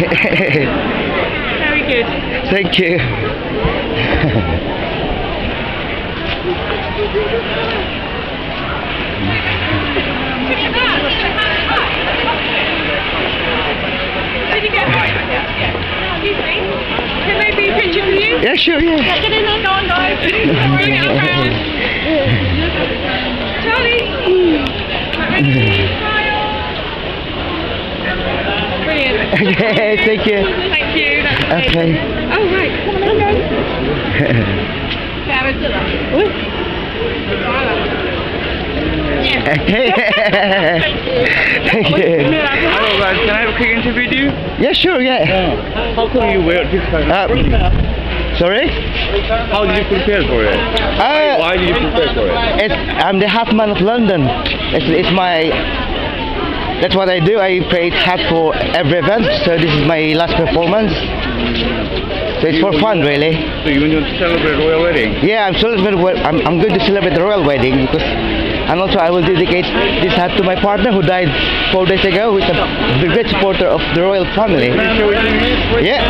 Very good. Thank you. Did you get it? Excuse me. Can they be a picture for you? Yeah, sure, yeah. Get in there. Go on, guys. Bring it around. Charlie. Smile. Brilliant. Okay, thank you. Thank you. That's Okay. Oh, right. Come on, go. Okay. Thank you. Hello guys, can I have a quick interview with you? Yeah, sure, yeah. How come you wear this kind of Sorry? How did you prepare for it? Why did you prepare for it? I'm the half man of London. It's my... That's what I do. I create hat for every event. So this is my last performance. So it's for fun, really. So you want to celebrate royal wedding? Yeah, I'm going to celebrate the royal wedding because, and also I will dedicate this hat to my partner who died 4 days ago, who's a great supporter of the royal family. Yeah.